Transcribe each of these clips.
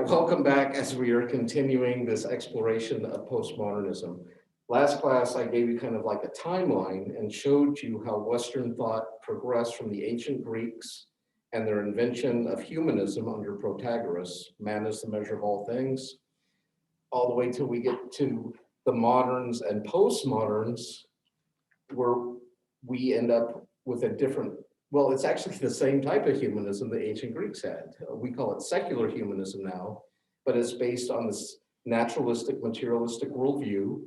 right, welcome back as we are continuing this exploration of postmodernism. Last class, I gave you kind of like a timeline and showed you how Western thought progressed from the ancient Greeks and their invention of humanism under Protagoras, man is the measure of all things, all the way till we get to the moderns and postmoderns, where we end up with a different, well, it's actually the same type of humanism the ancient Greeks had. We call it secular humanism now, but it's based on this naturalistic, materialistic worldview.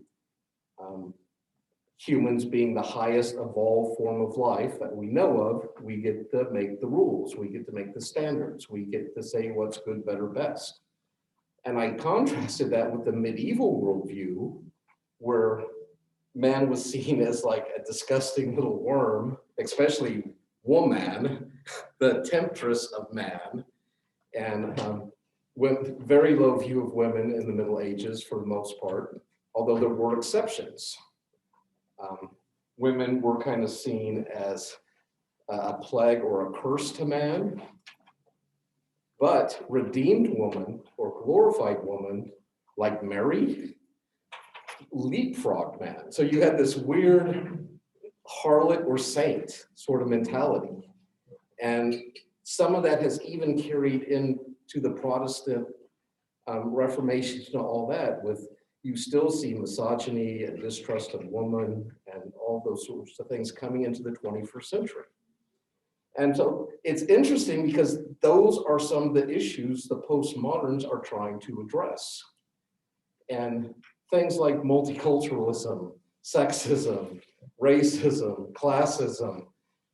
Humans being the highest evolved form of life that we know of, we get to make the rules, we get to make the standards, we get to say what's good, better, best. And I contrasted that with the medieval worldview, where man was seen as like a disgusting little worm, especially woman, the temptress of man, and with very low view of women in the Middle Ages for the most part, although there were exceptions. Women were kind of seen as a plague or a curse to man, but redeemed woman or glorified woman, like Mary, leapfrogged man. So you had this weird harlot or saint sort of mentality. And some of that has even carried into the Protestant Reformation and all that, with you still see misogyny and distrust of woman and all those sorts of things coming into the 21st century. And so it's interesting because those are some of the issues the postmoderns are trying to address. And things like multiculturalism, sexism, racism, classism,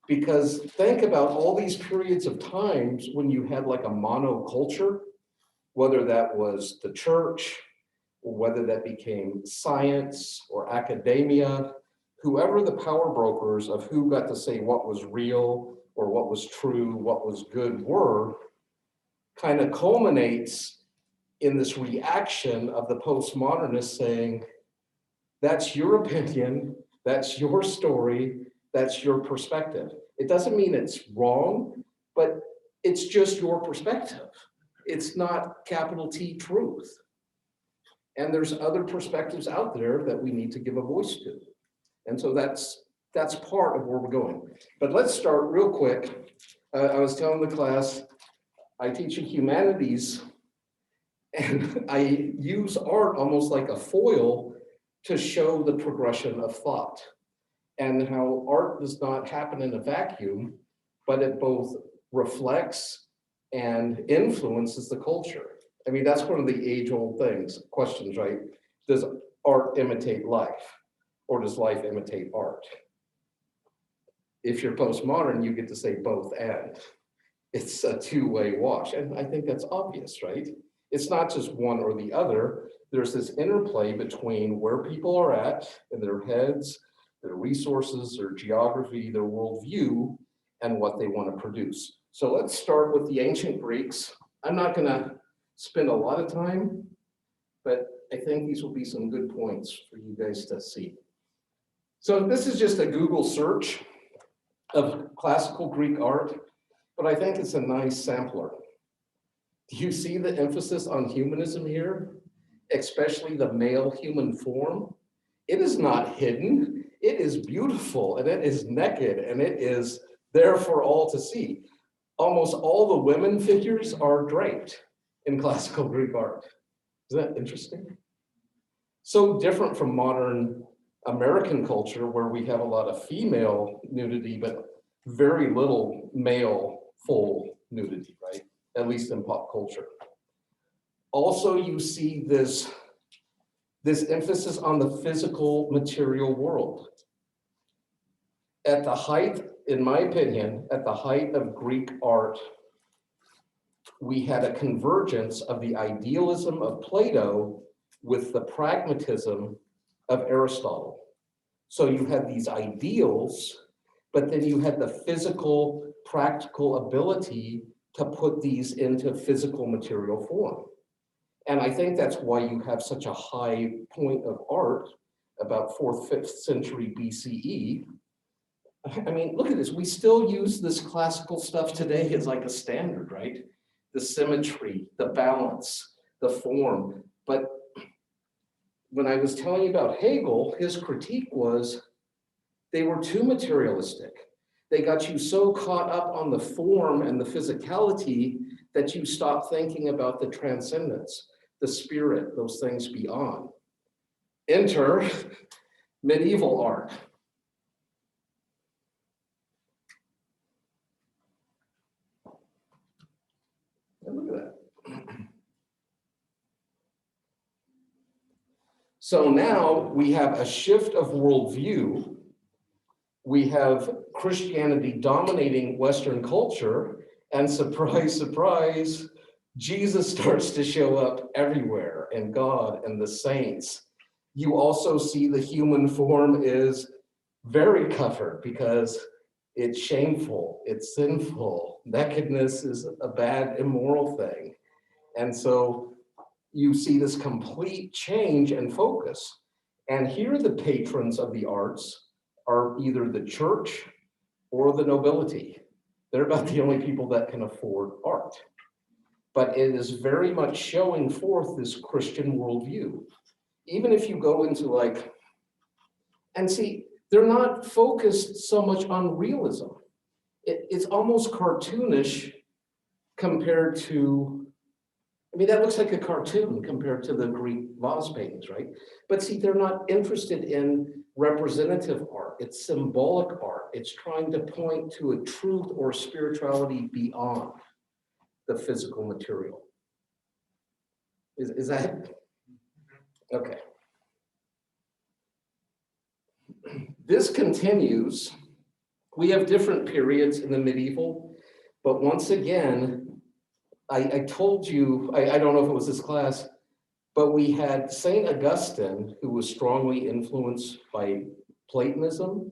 because think about all these periods of times when you had like a monoculture, whether that was the church, or whether that became science or academia, whoever the power brokers of who got to say what was real or what was true, what was good were, kind of culminates in this reaction of the postmodernists saying, that's your opinion, that's your story, that's your perspective. It doesn't mean it's wrong, but it's just your perspective. It's not capital T truth. And there's other perspectives out there that we need to give a voice to. And so that's part of where we're going. But let's start real quick. I was telling the class, I teach in humanities, and I use art almost like a foil to show the progression of thought and how art does not happen in a vacuum, but it both reflects and influences the culture. I mean, that's one of the age-old questions, right? Does art imitate life, or does life imitate art? If you're postmodern, you get to say both and. It's a two-way wash, and I think that's obvious, right? It's not just one or the other. There's this interplay between where people are at in their heads, their resources, their geography, their worldview, and what they want to produce. So let's start with the ancient Greeks. I'm not gonna spend a lot of time, but I think these will be some good points for you guys to see. So this is just a Google search of classical Greek art, but I think it's a nice sampler. Do you see the emphasis on humanism here, especially the male human form? It is not hidden, it is beautiful, and it is naked, and it is there for all to see. Almost all the women figures are draped in classical Greek art. Isn't that interesting? So different from modern American culture, where we have a lot of female nudity, but very little male full nudity, right? At least in pop culture. Also, you see this emphasis on the physical material world. At the height, in my opinion, at the height of Greek art, we had a convergence of the idealism of Plato with the pragmatism of Aristotle. So you had these ideals, but then you had the physical, practical ability to put these into physical material form. And I think that's why you have such a high point of art about 4th, 5th century BCE. I mean, look at this. We still use this classical stuff today as like a standard, right? The symmetry, the balance, the form. But when I was telling you about Hegel, his critique was they were too materialistic. They got you so caught up on the form and the physicality that you stop thinking about the transcendence, the spirit, those things beyond. Enter medieval art. And look at that. So now we have a shift of worldview. We have Christianity dominating Western culture, and surprise, surprise, Jesus starts to show up everywhere, and God and the saints. You also see the human form is very covered because it's shameful, it's sinful. Nakedness is a bad, immoral thing. And so you see this complete change and focus. And here the patrons of the arts are either the church or the nobility. They're about the only people that can afford art. But it is very much showing forth this Christian worldview. Even if you go into like, and see, they're not focused so much on realism. It's almost cartoonish compared to, I mean, that looks like a cartoon compared to the Greek vase paintings, right? But see, they're not interested in representative art. It's symbolic art. It's trying to point to a truth or spirituality beyond the physical material. Is that? Okay. This continues. We have different periods in the medieval, but once again, I told you, I don't know if it was this class, but we had St. Augustine, who was strongly influenced by Platonism,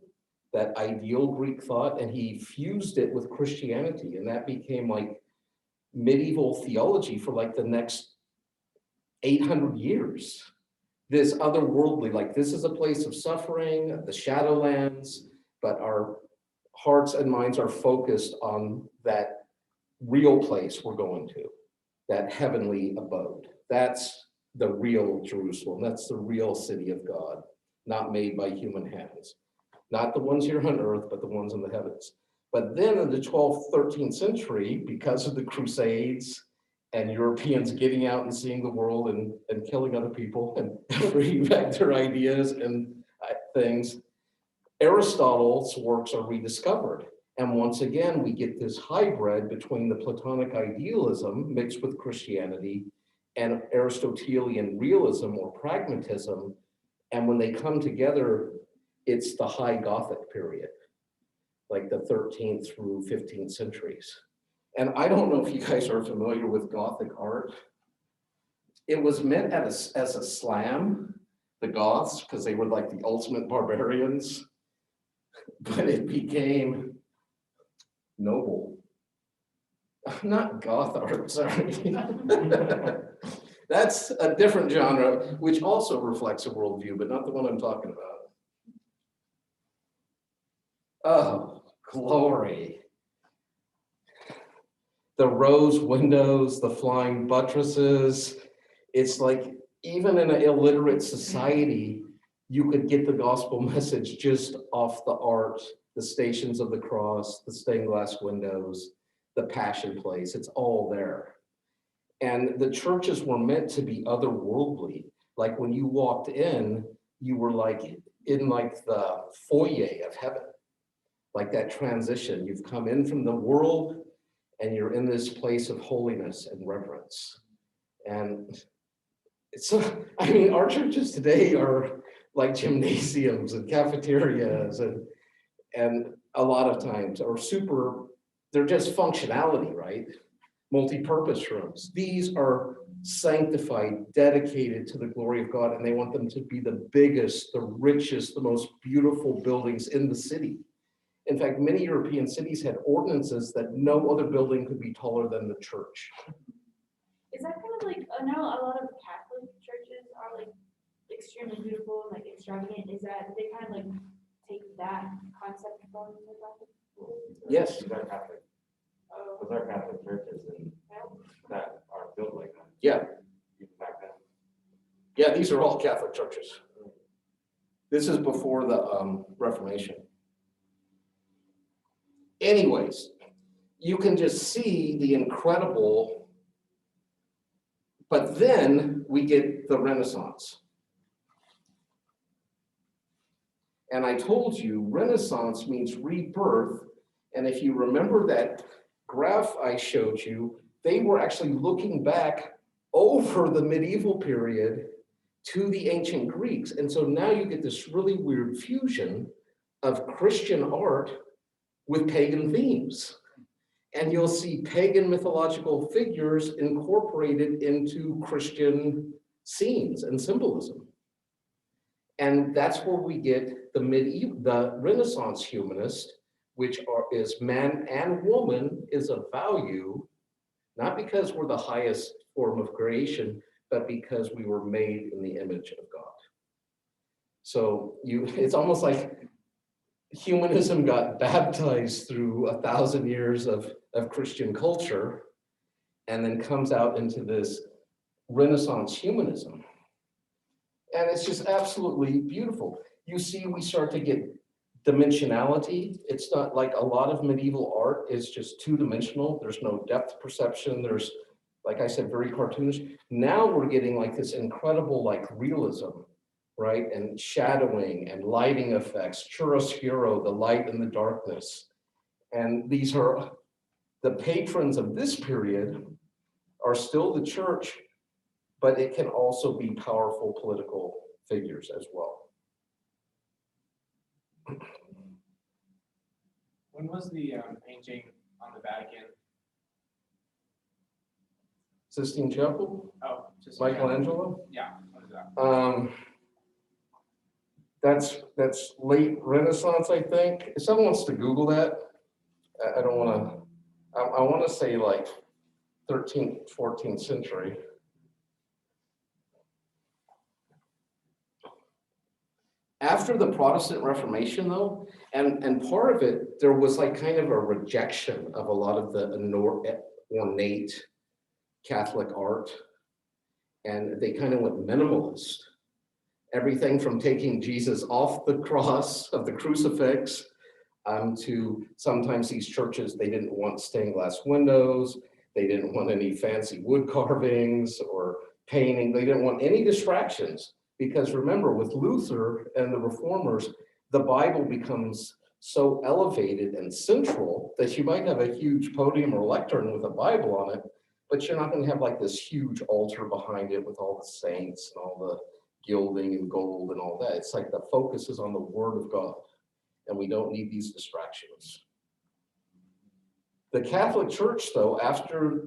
that ideal Greek thought, and he fused it with Christianity, and that became like medieval theology for like the next 800 years. This otherworldly, like this is a place of suffering, the shadowlands, but our hearts and minds are focused on that real place we're going to, that heavenly abode. That's the real Jerusalem. That's the real city of God, not made by human hands. Not the ones here on earth, but the ones in the heavens. But then in the 12th, 13th century, because of the Crusades and Europeans getting out and seeing the world and killing other people and bringing back their ideas and things, Aristotle's works are rediscovered. And once again, we get this hybrid between the Platonic idealism mixed with Christianity and Aristotelian realism or pragmatism. And when they come together, it's the High Gothic period, like the 13th through 15th centuries. And I don't know if you guys are familiar with Gothic art. It was meant as a slam, the Goths, because they were like the ultimate barbarians, but it became noble. Not goth art, sorry. That's a different genre, which also reflects a worldview, but not the one I'm talking about. Oh, glory. The rose windows, the flying buttresses. It's like, even in an illiterate society, you could get the gospel message just off the art, the Stations of the Cross, the stained glass windows, the Passion Place, it's all there. And the churches were meant to be otherworldly. Like when you walked in, you were like in like the foyer of heaven, like that transition. You've come in from the world and you're in this place of holiness and reverence. And it's, I mean, our churches today are like gymnasiums and cafeterias and a lot of times are super, they're just functionality, right? Multi-purpose rooms. These are sanctified, dedicated to the glory of God, and they want them to be the biggest, the richest, the most beautiful buildings in the city. In fact, many European cities had ordinances that no other building could be taller than the church. Is that kind of like, I know a lot of Catholic churches are like extremely beautiful and like extravagant. Is that, they kind of like take that concept from the Catholic? Yes. Those are Catholic. Those are Catholic churches and that are built like that. Yeah. You these are all Catholic churches. This is before the Reformation. Anyways, you can just see the incredible, but then we get the Renaissance. And I told you, Renaissance means rebirth. And if you remember that graph I showed you, they were actually looking back over the medieval period to the ancient Greeks. And so now you get this really weird fusion of Christian art with pagan themes. And you'll see pagan mythological figures incorporated into Christian scenes and symbolism. And that's where we get the Renaissance humanist, which is man and woman is a value, not because we're the highest form of creation, but because we were made in the image of God. So it's almost like humanism got baptized through 1,000 years of Christian culture and then comes out into this Renaissance humanism. And it's just absolutely beautiful. You see, we start to get dimensionality. It's not like a lot of medieval art is just two-dimensional. There's no depth perception. There's, like I said, very cartoonish. Now we're getting like this incredible like realism, right? And shadowing and lighting effects, chiaroscuro, the light and the darkness. And these are the patrons of this period are still the church, but it can also be powerful political figures as well. When was the painting on the Vatican? Sistine Chapel, Oh, just Michelangelo. Yeah, what is that? That's late Renaissance, I think. If someone wants to Google that, I don't want to. I want to say like 13th, 14th century. After the Protestant Reformation, though, and part of it, there was like kind of a rejection of a lot of the ornate Catholic art, and they kind of went minimalist. Everything from taking Jesus off the cross of the crucifix to sometimes these churches, they didn't want stained glass windows, they didn't want any fancy wood carvings or painting, they didn't want any distractions. Because remember, with Luther and the reformers, the Bible becomes so elevated and central that you might have a huge podium or lectern with a Bible on it, but you're not going to have like this huge altar behind it with all the saints and all the gilding and gold and all that. It's like the focus is on the Word of God, and we don't need these distractions. The Catholic Church, though, after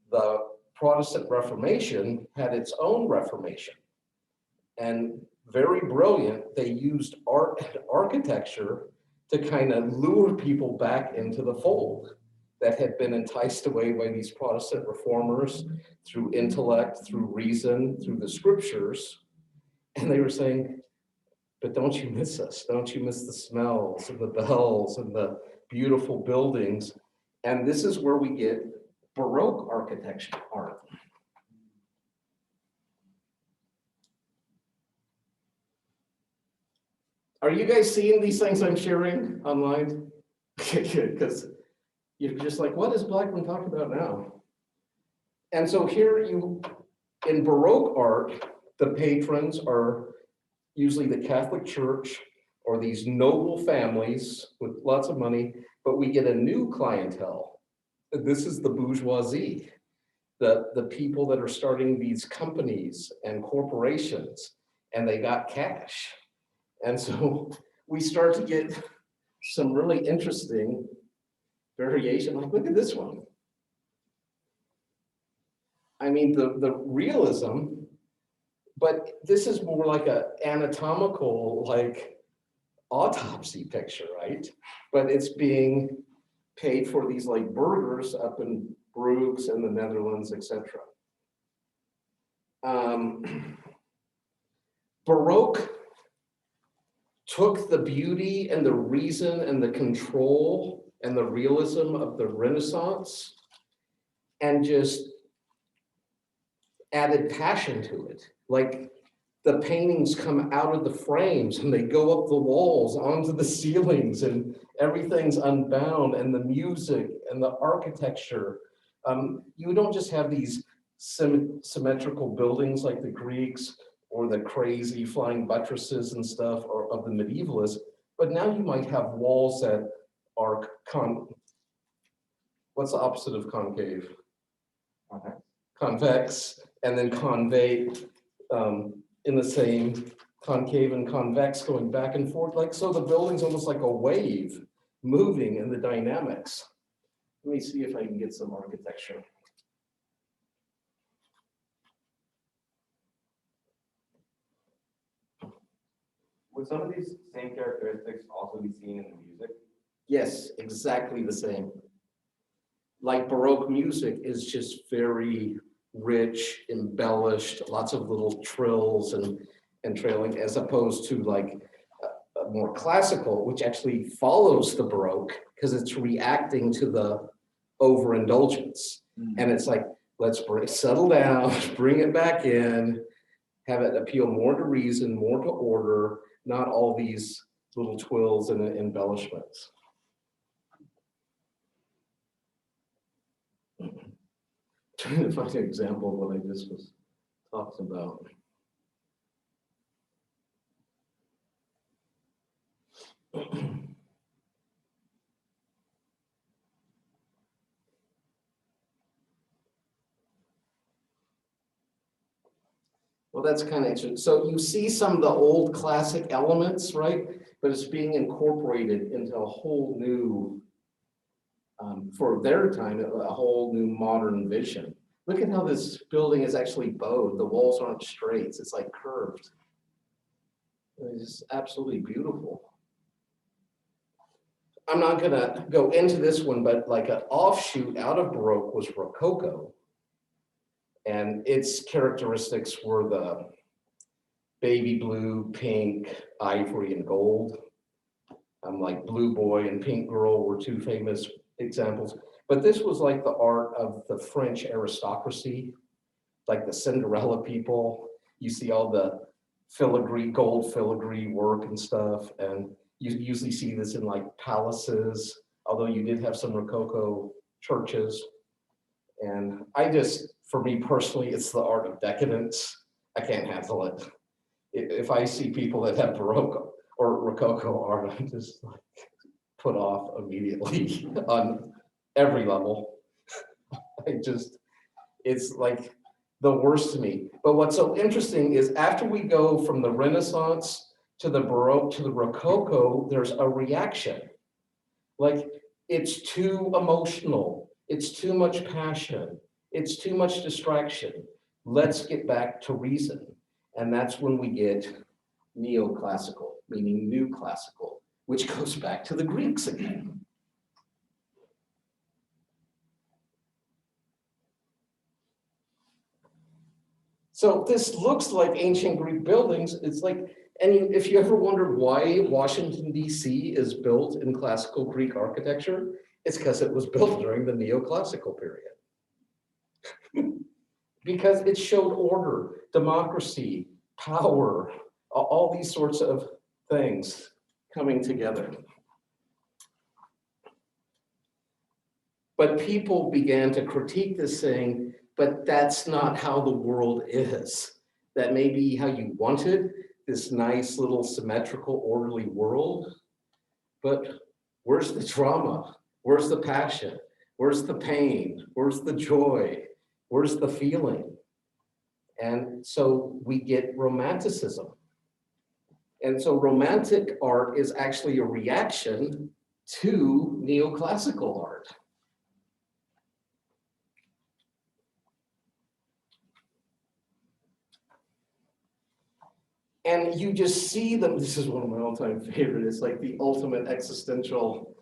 the Protestant Reformation, had its own Reformation. And very brilliant, they used art and architecture to kind of lure people back into the fold that had been enticed away by these Protestant reformers through intellect, through reason, through the scriptures. And they were saying, but don't you miss us? Don't you miss the smells and the bells and the beautiful buildings? And this is where we get Baroque architecture art. Are you guys seeing these things I'm sharing online? Because you're just like, what is Blackman talking about now? And so here in Baroque art, the patrons are usually the Catholic Church or these noble families with lots of money, but we get a new clientele. This is the bourgeoisie, the people that are starting these companies and corporations, and they got cash. And so we start to get some really interesting variation. Like, look at this one. I mean, the realism, but this is more like an anatomical, like autopsy picture, right? But it's being paid for these like burgers up in Bruges in the Netherlands, etc. Baroque took the beauty and the reason and the control and the realism of the Renaissance and just added passion to it. Like the paintings come out of the frames and they go up the walls onto the ceilings and everything's unbound, and the music and the architecture. You don't just have these symmetrical buildings like the Greeks or the crazy flying buttresses and stuff or of the medievalists, but now you might have walls that are what's the opposite of concave? Convex, and then convate in the same concave and convex going back and forth. Like, so the building's almost like a wave moving in the dynamics. Let me see if I can get some architecture. Would some of these same characteristics also be seen in the music? Yes, exactly the same. Like Baroque music is just very rich, embellished, lots of little trills and trailing, as opposed to like a more classical, which actually follows the Baroque because it's reacting to the overindulgence. And it's like, let's settle down, bring it back in, have it appeal more to reason, more to order, not all these little twills and embellishments. Trying to find an example of what I just was talking about. Well, that's kind of interesting. So you see some of the old classic elements, right? But it's being incorporated into a whole new, for their time, a whole new modern vision. Look at how this building is actually bowed. The walls aren't straight. It's like curved. It's absolutely beautiful. I'm not gonna go into this one, but like an offshoot out of Baroque was Rococo. And its characteristics were the baby blue, pink, ivory, and gold. Like Blue Boy and Pink Girl were two famous examples. But this was like the art of the French aristocracy, like the Cinderella people. You see all the filigree, gold filigree work and stuff. And you usually see this in like palaces, although you did have some Rococo churches. And I just, for me personally, it's the art of decadence. I can't handle it. If I see people that have Baroque or Rococo art, I'm just like put off immediately on every level. It's like the worst to me. But what's so interesting is after we go from the Renaissance to the Baroque to the Rococo, there's a reaction. Like, it's too emotional. It's too much passion. It's too much distraction. Let's get back to reason. And that's when we get neoclassical, meaning new classical, which goes back to the Greeks again. So this looks like ancient Greek buildings. It's like, and if you ever wondered why Washington, D.C. is built in classical Greek architecture, it's because it was built during the neoclassical period. Because it showed order, democracy, power, all these sorts of things coming together. But people began to critique this, saying, but that's not how the world is. That may be how you wanted, this nice little symmetrical, orderly world, but where's the drama? Where's the passion? Where's the pain? Where's the joy? Where's the feeling? And so we get romanticism. And so romantic art is actually a reaction to neoclassical art. And you just see them, this is one of my all-time favorites, it's like the ultimate existential,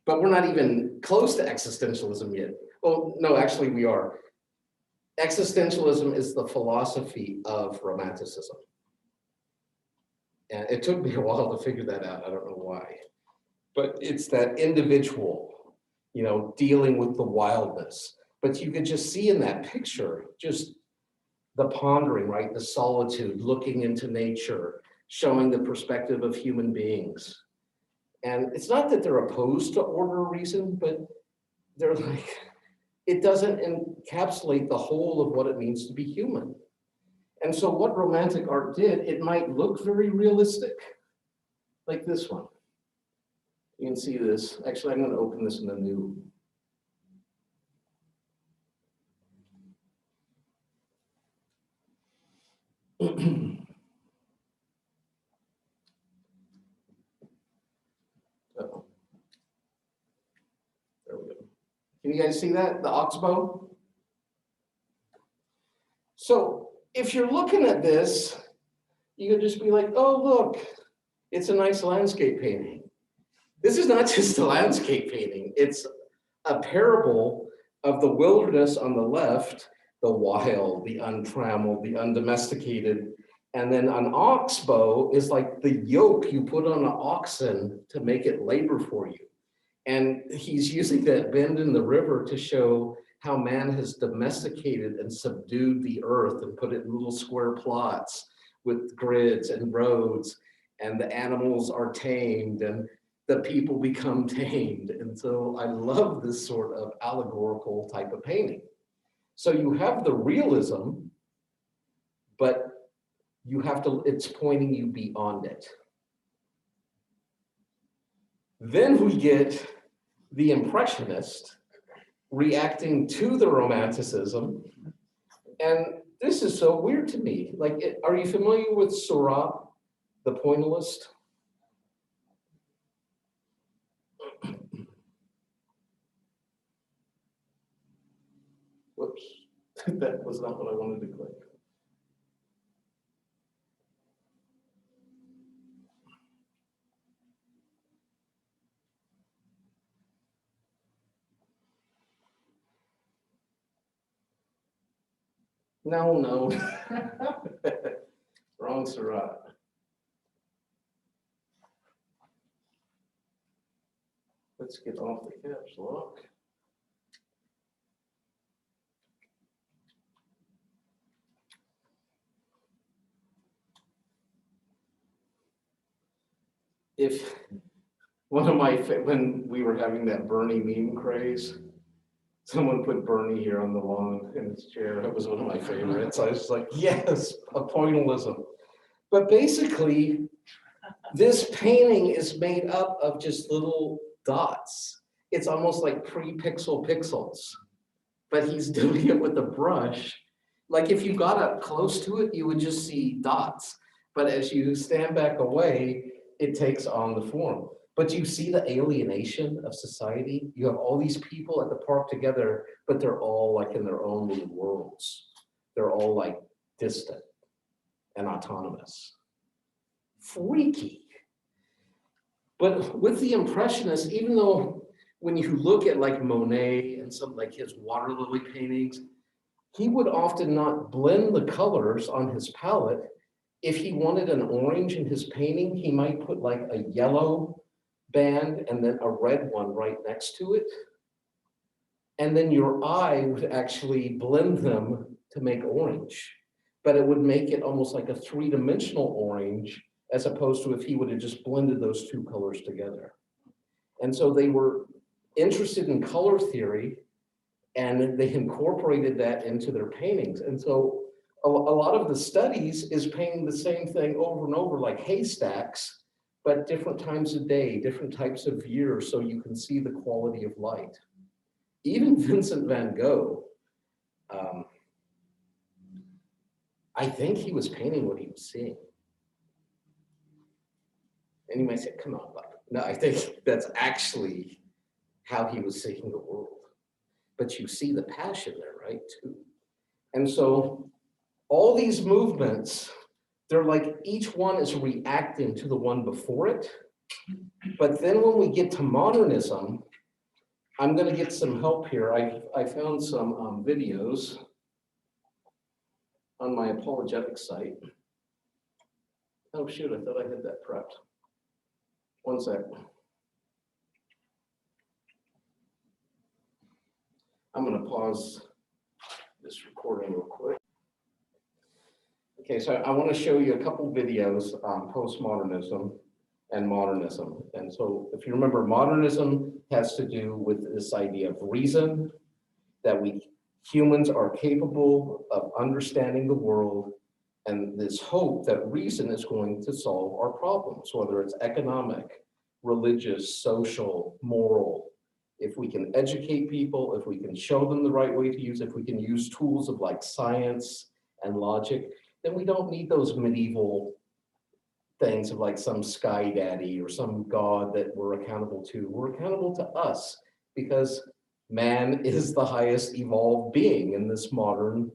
but we're not even close to existentialism yet. Well, no, actually we are. Existentialism is the philosophy of romanticism. And it took me a while to figure that out, I don't know why. But it's that individual, dealing with the wildness. But you could just see in that picture, just the pondering, right? The solitude, looking into nature, showing the perspective of human beings. And it's not that they're opposed to order or reason, but they're like, it doesn't encapsulate the whole of what it means to be human. And so what romantic art did, it might look very realistic, like this one. You can see this. Actually, I'm going to open this in a new. Uh-oh. There we go. Can you guys see that? The oxbow? So if you're looking at this, you could just be like, oh, look, it's a nice landscape painting. This is not just a landscape painting. It's a parable of the wilderness on the left, the wild, the untrammeled, the undomesticated. And then an oxbow is like the yoke you put on an oxen to make it labor for you. And he's using that bend in the river to show how man has domesticated and subdued the earth and put it in little square plots with grids and roads, and the animals are tamed and the people become tamed. And so I love this sort of allegorical type of painting. So you have the realism, but you have to, it's pointing you beyond it. Then we get the Impressionist reacting to the Romanticism. And this is so weird to me. Like, are you familiar with Seurat, the pointillist? Whoops, that was not what I wanted to click. No. Wrong Seurat. Let's get off the caps lock. If one of my, when we were having that Bernie meme craze, someone put Bernie here on the lawn in his chair. That was one of my favorites. I was like, yes, a pointillism. But basically, this painting is made up of just little dots. It's almost like pre-pixel pixels, but he's doing it with a brush. Like if you got up close to it, you would just see dots. But as you stand back away, it takes on the form. But you see the alienation of society. You have all these people at the park together, but they're all like in their own little worlds. They're all like distant and autonomous. Freaky. But with the Impressionists, even though when you look at like Monet and some like his water lily paintings, he would often not blend the colors on his palette. If he wanted an orange in his painting, he might put like a yellow band and then a red one right next to it. And then your eye would actually blend them to make orange, but it would make it almost like a three-dimensional orange, as opposed to if he would have just blended those two colors together. And so they were interested in color theory, and they incorporated that into their paintings. And so a lot of the studies is painting the same thing over and over, like haystacks, but different times of day, different types of years, so you can see the quality of light. Even Vincent van Gogh, I think he was painting what he was seeing. And you might say, come on, Bob. No, I think that's actually how he was seeing the world. But you see the passion there, right, too. And so all these movements, they're like each one is reacting to the one before it. But then when we get to modernism, I'm going to get some help here. I found some videos on my apologetic site. Oh, shoot, I thought I had that prepped. One sec. I'm going to pause this recording real quick. Okay, so I want to show you a couple videos on postmodernism and modernism. And so if you remember, modernism has to do with this idea of reason, that we humans are capable of understanding the world, and this hope that reason is going to solve our problems, whether it's economic, religious, social, moral. If we can educate people, if we can show them the right way to use, if we can use tools of like science and logic, then we don't need those medieval things of like some sky daddy or some god that we're accountable to. We're accountable to us because man is the highest evolved being in this modern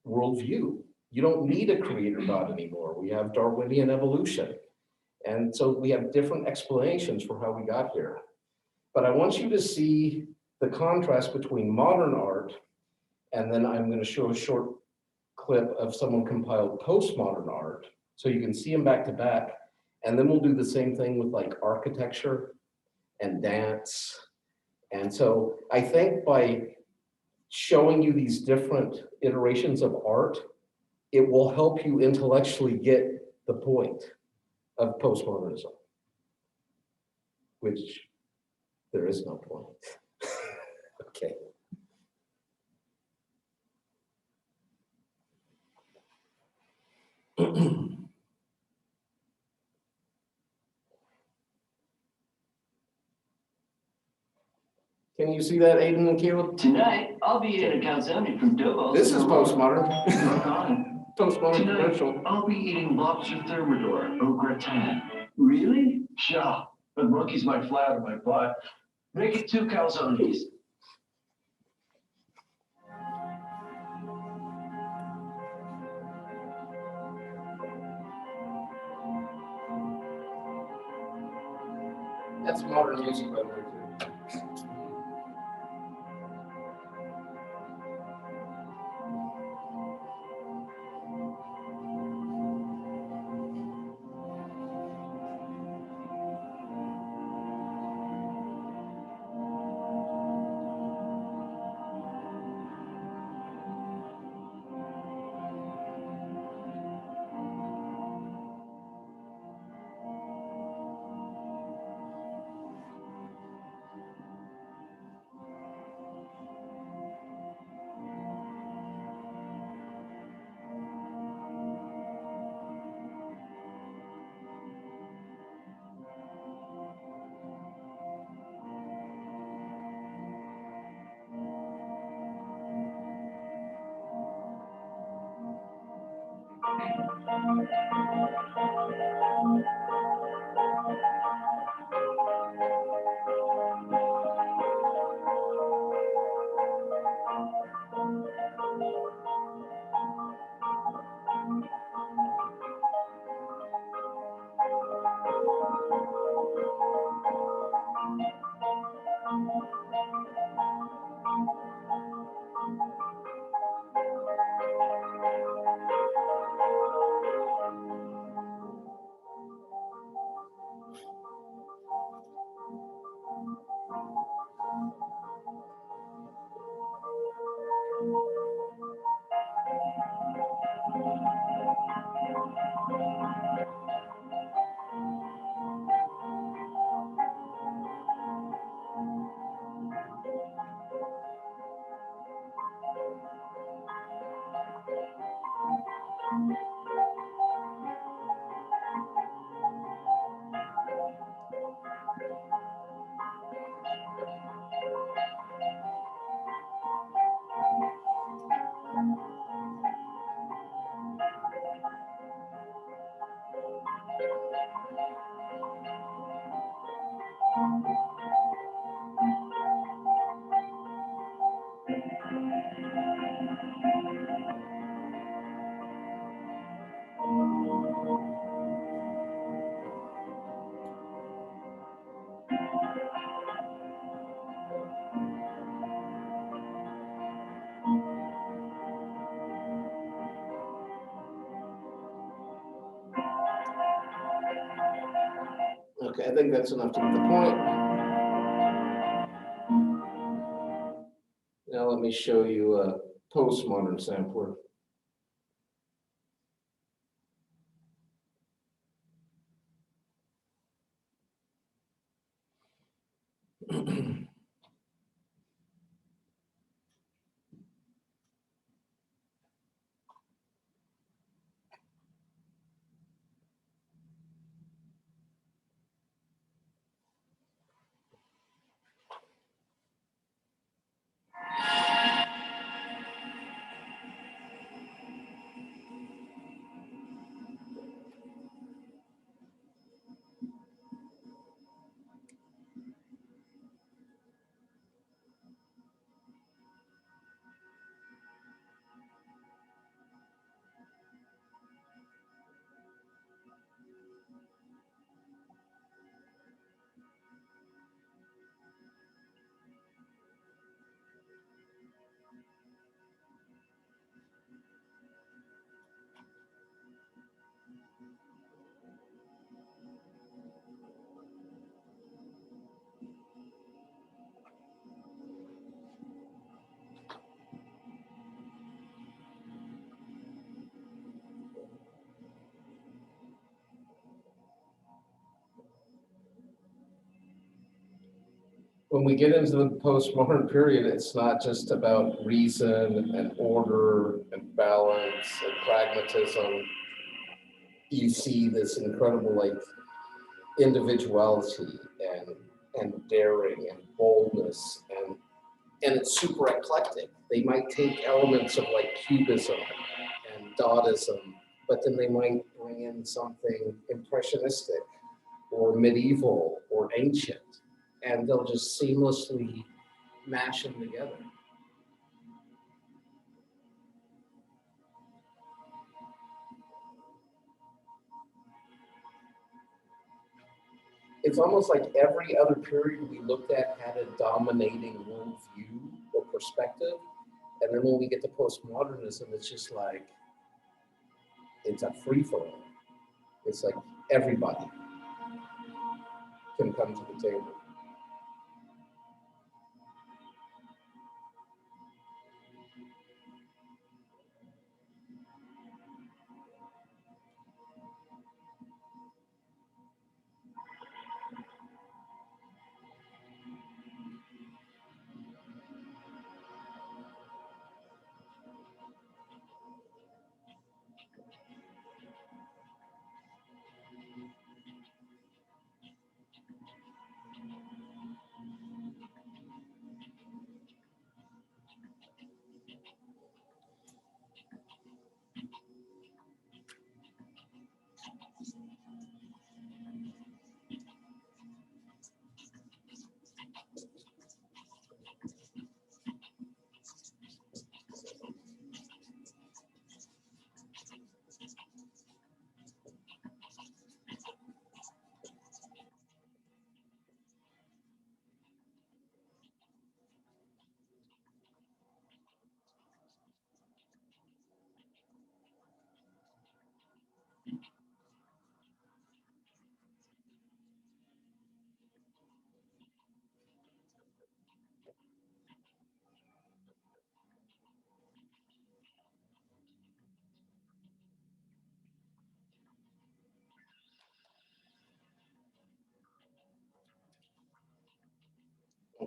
worldview. You don't need a creator God anymore. We have Darwinian evolution. And so we have different explanations for how we got here. But I want you to see the contrast between modern art, and then I'm going to show a short clip of someone compiled postmodern art, so you can see them back to back. And then we'll do the same thing with like architecture and dance. And so I think by showing you these different iterations of art, it will help you intellectually get the point of postmodernism, which there is no point. Okay. Can you see that, Aiden and Caleb? Tonight, I'll be eating a calzone from Dobos. This is postmodern. Rock on. Postmodern Tonight, commercial. I'll be eating lobster thermidor au gratin. Really? Sure. But monkeys might fly out of my butt. Make it 2 calzones. That's modern music, by the way, too. Okay, I think that's enough to get the point. Now let me show you a postmodern sampler. When we get into the postmodern period, it's not just about reason and order and balance and pragmatism. You see this incredible like individuality and daring and boldness and it's super eclectic. They might take elements of like Cubism and Dadaism, but then they might bring in something impressionistic or medieval or ancient, and they'll just seamlessly mash them together. It's almost like every other period we looked at had a dominating worldview or perspective. And then when we get to postmodernism, it's just like, it's a free-for-all. It's like everybody can come to the table.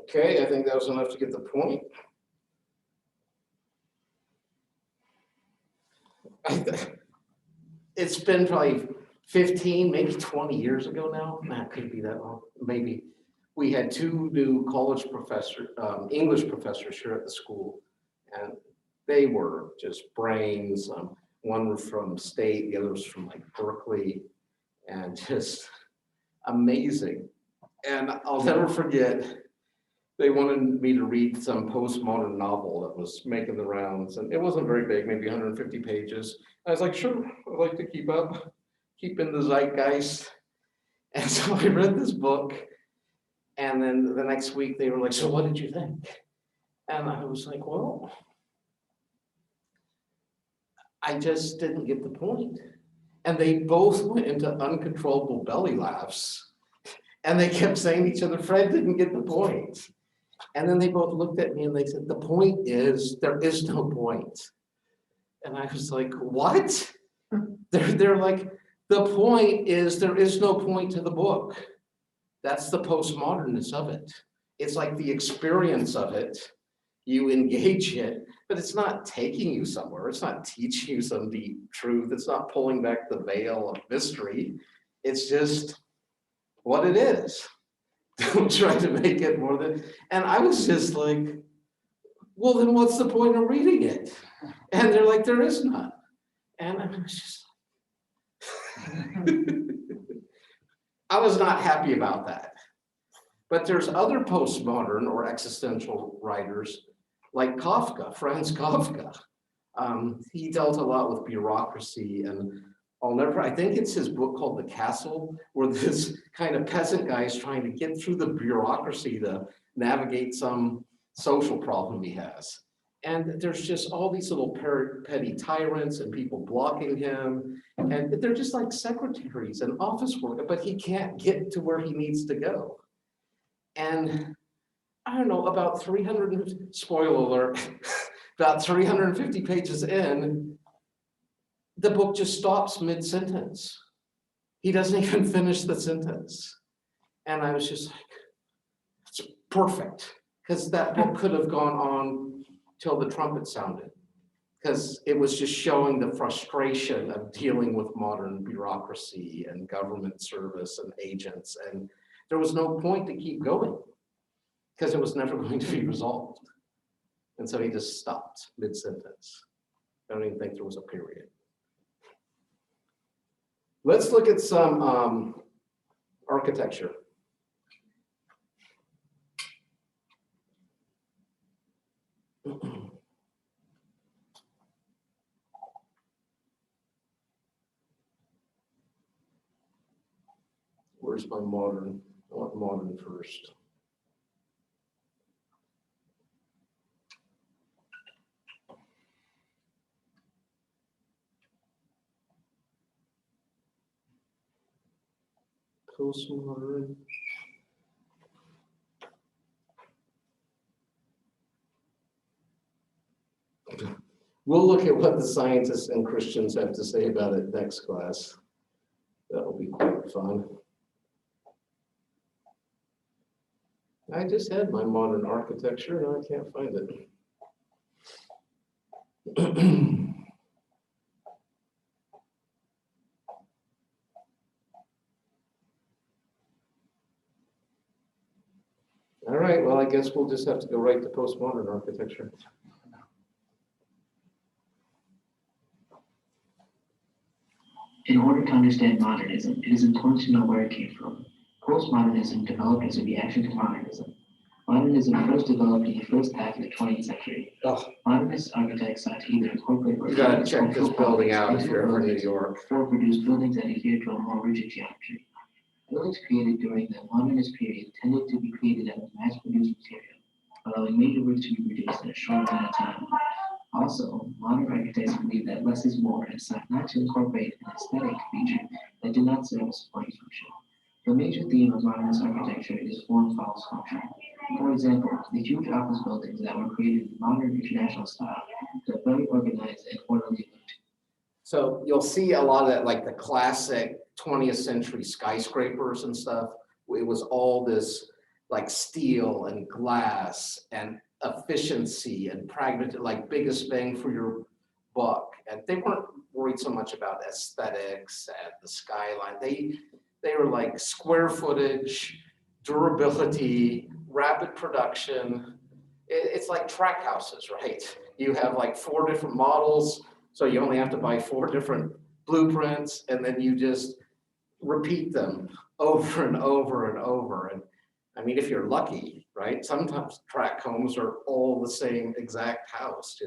Okay, I think that was enough to get the point. It's been probably 15, maybe 20 years ago now. That could be that long, maybe. We had two new college professors, English professors here at the school, and they were just brains. One was from State, the other was from like Berkeley, and just amazing. And I'll never forget, they wanted me to read some postmodern novel that was making the rounds, and it wasn't very big, maybe 150 pages. I was like, sure, I'd like to keep in the zeitgeist. And so I read this book, and then the next week they were like, so what did you think? And I was like, well, I just didn't get the point. And they both went into uncontrollable belly laughs, and they kept saying to each other, Fred didn't get the point. And then they both looked at me and they said, the point is, there is no point. And I was like, what? They're like, the point is, there is no point to the book. That's the postmodernness of it. it's like the experience of it, you engage it, but it's not taking you somewhere. It's not teaching you some deep truth. It's not pulling back the veil of mystery. It's just what it is. Don't try to make it more than, and I was just like, well, then what's the point of reading it? And they're like, there is none. And I was just, I was not happy about that. But there's other postmodern or existential writers like Kafka, Franz Kafka. He dealt a lot with bureaucracy, and I think it's his book called The Castle, where this kind of peasant guy is trying to get through the bureaucracy to navigate some social problem he has. And there's just all these little petty tyrants and people blocking him. And they're just like secretaries and office work, but he can't get to where he needs to go. And I don't know, about 300, spoiler alert, about 350 pages in, the book just stops mid-sentence. He doesn't even finish the sentence. And I was just like, it's perfect. Because that book could have gone on till the trumpet sounded. Because it was just showing the frustration of dealing with modern bureaucracy and government service and agents. And there was no point to keep going, because it was never going to be resolved. And so he just stopped mid-sentence. I don't even think there was a period. Let's look at some architecture. Where's my modern? I want modern first. Postmodern. We'll look at what the scientists and Christians have to say about it next class. That'll be quite fun. I just had my modern architecture and I can't find it. All right, well, I guess we'll just have to go right to postmodern architecture. In order to understand modernism, it is important to know where it came from. Postmodernism developed as a reaction to modernism. Modernism first developed in the first half of the 20th century. Oh, Modernist architects sought to either incorporate you gotta check this building out if you're ever in New York. or produce buildings that adhere to a more rigid geometry. Buildings created during the modernist period tended to be created out of mass-produced material, allowing major works to be produced in a short amount of time. Also, modern architects believe that less is more and sought not to incorporate an aesthetic feature that did not serve a supporting function. The major theme of modernist architecture is form follows function. For example, the huge office buildings that were created in modern international style, they're very organized and orderly looked. So you'll see a lot of that, like the classic 20th century skyscrapers and stuff. It was all this like steel and glass and efficiency and pragmatic, like biggest bang for your buck. And they weren't worried so much about aesthetics and the skyline. They were like square footage, durability, rapid production. It's like track houses, right? You have like 4 different models, so you only have to buy 4 different blueprints, and then you just repeat them over and over and over. And I mean, if you're lucky, right? Sometimes track homes are all the same exact house,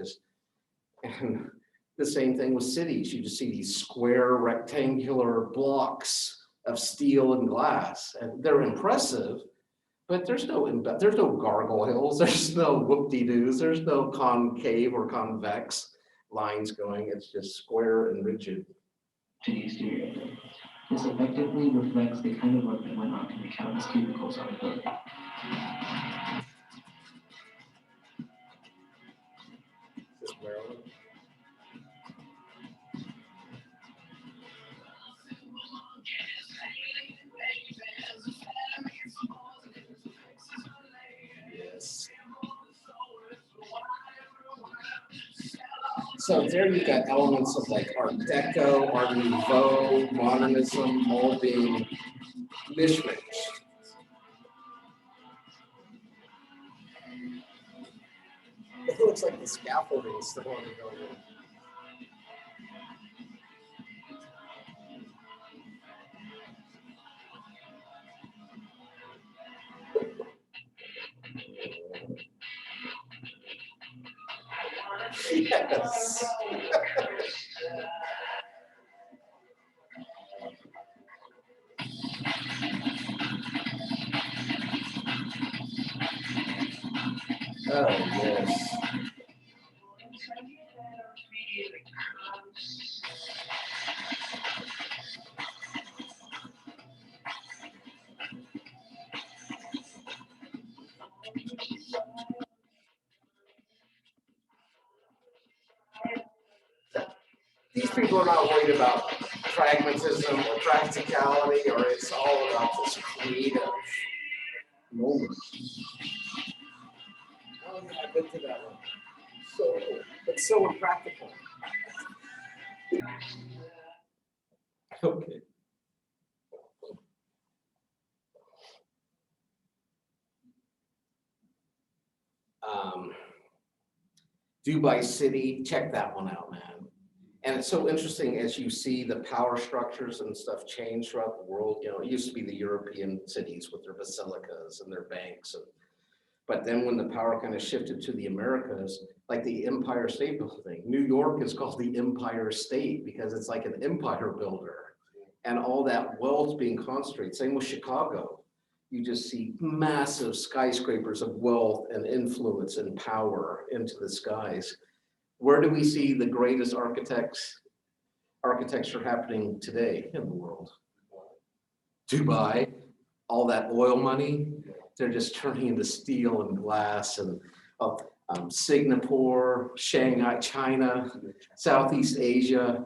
and the same thing with cities. You just see these square rectangular blocks of steel and glass, and they're impressive, but there's no gargoyles, there's no whoop-de-doos, there's no concave or convex lines going. It's just square and rigid. To the exterior. This effectively reflects the kind of work that went on in the countless cubicles on the building. This is Maryland. So there you've got elements of like Art Deco, Art Nouveau, modernism, all being mishmashed. It looks like the scaffolding is still on the building. Yes. Oh, yes. These people are not worried about pragmatism or practicality, or it's all about this creative moment. Oh, yeah, I've been to that one. So, it's so impractical. Okay. Dubai City, check that one out, man. And it's so interesting as you see the power structures and stuff change throughout the world. You know, it used to be the European cities with their basilicas and their banks. But then when the power kind of shifted to the Americas, like the Empire State Building, New York is called the Empire State because it's like an empire builder. And all that wealth being concentrated. Same with Chicago. You just see massive skyscrapers of wealth and influence and power into the skies. Where do we see the greatest architecture happening today in the world? Dubai, all that oil money, they're just turning into steel and glass, and Singapore, Shanghai, China, Southeast Asia,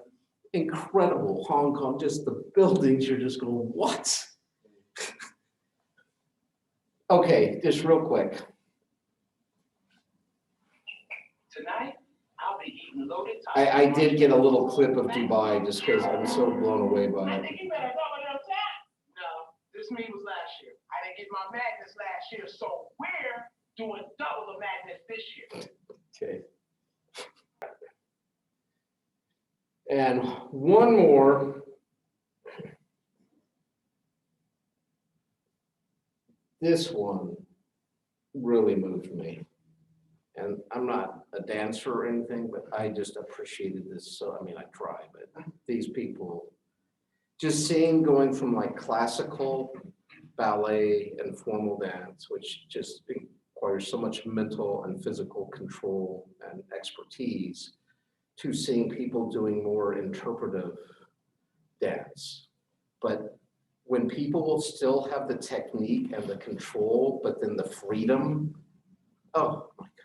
incredible. Hong Kong, just the buildings, you're just going, what? Okay, just real quick. Tonight, I'll be eating loaded. I did get a little clip of Dubai just because I'm so blown away by I it. think you better double your time. No, this meeting was last year. I didn't get my magnets last year, so we're doing double the magnets this year. Okay. And one more. This one really moved me. And I'm not a dancer or anything, but I just appreciated this. So, I mean, I try, but these people, just seeing going from like classical ballet and formal dance, which just requires so much mental and physical control and expertise, to seeing people doing more interpretive dance. But when people will still have the technique and the control, but then the freedom, oh my goodness.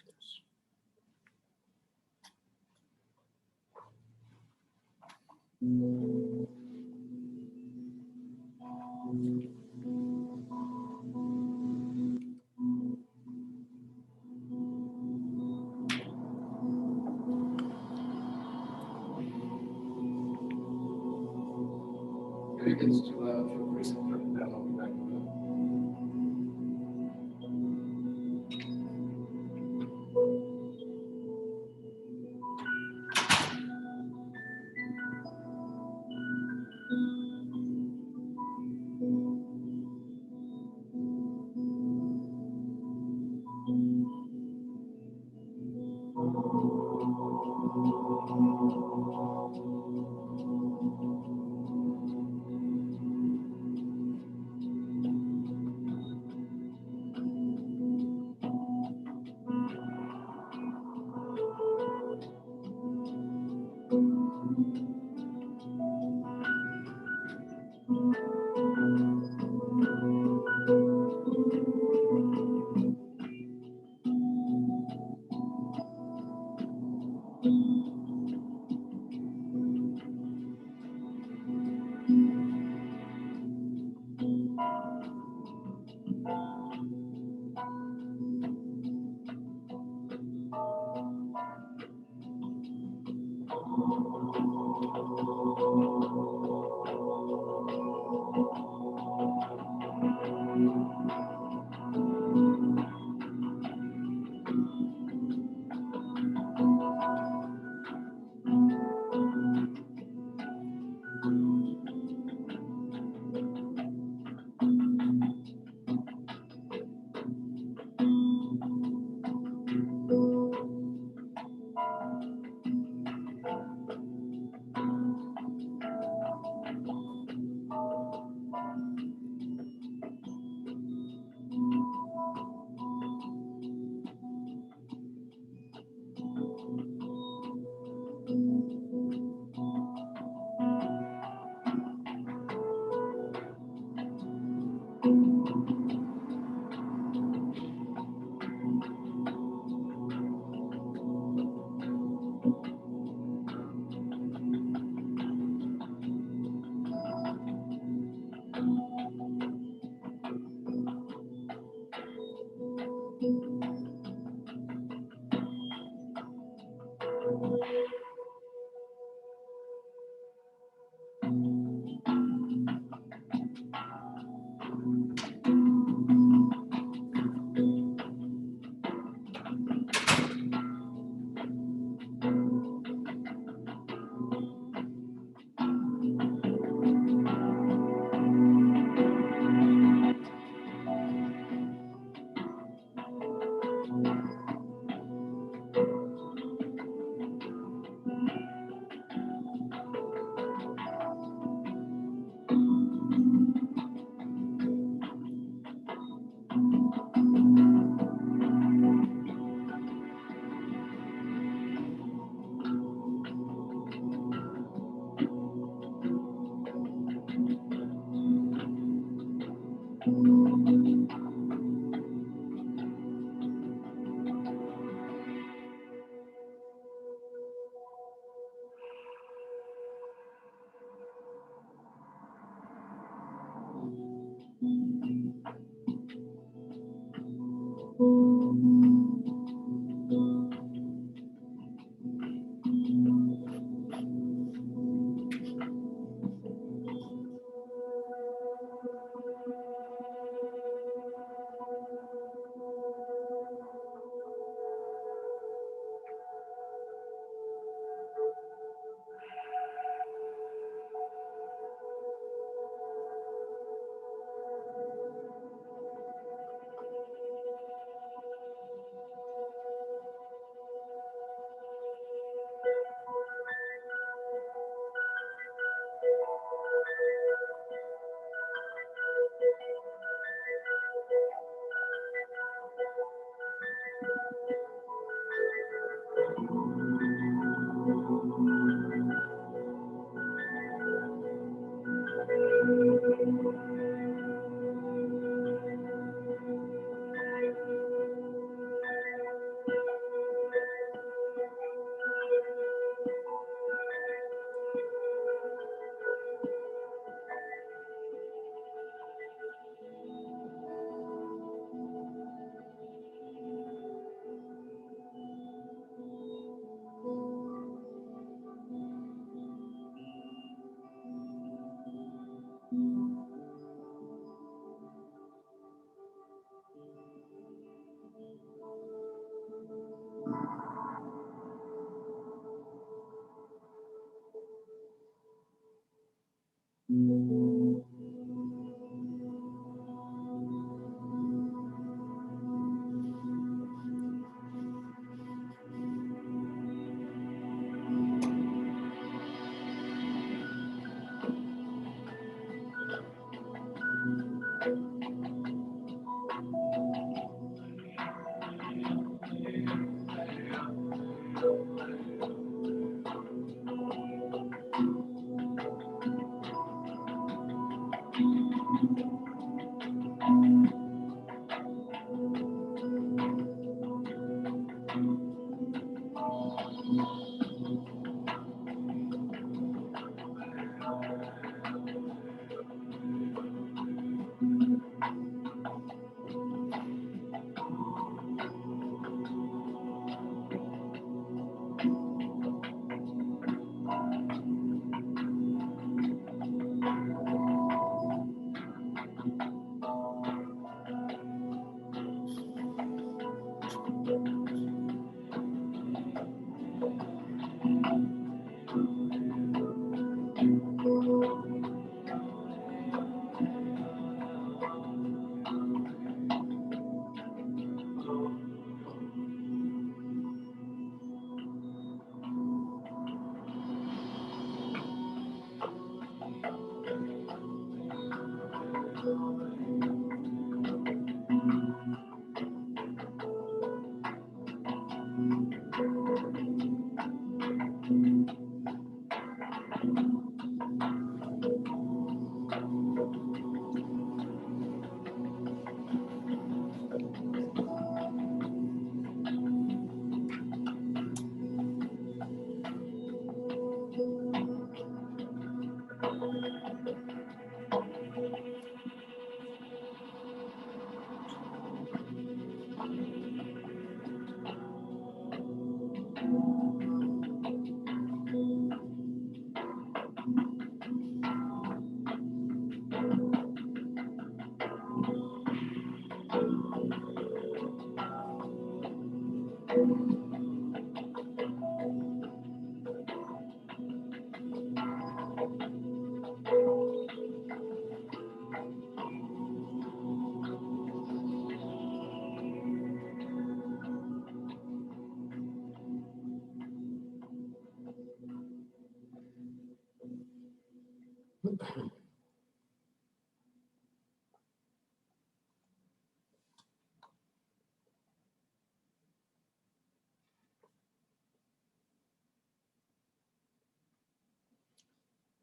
If it gets too loud, feel free to turn it down. I'll be back in a minute.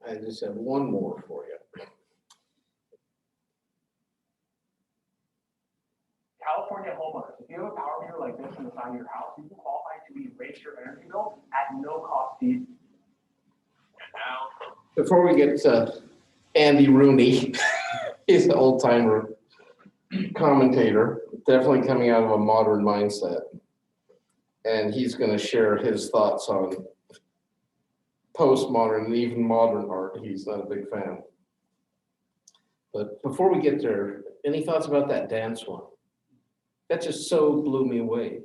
I just have one more for you. California homeowners, if you have a power meter like this on the side of your house, you can qualify to raise your energy bill at no cost to you. And now, Before we get to Andy Rooney, he's an old timer commentator, definitely coming out of a modern mindset. And he's going to share his thoughts on postmodern and even modern art. He's not a big fan. But before we get there, any thoughts about that dance one? That just so blew me away.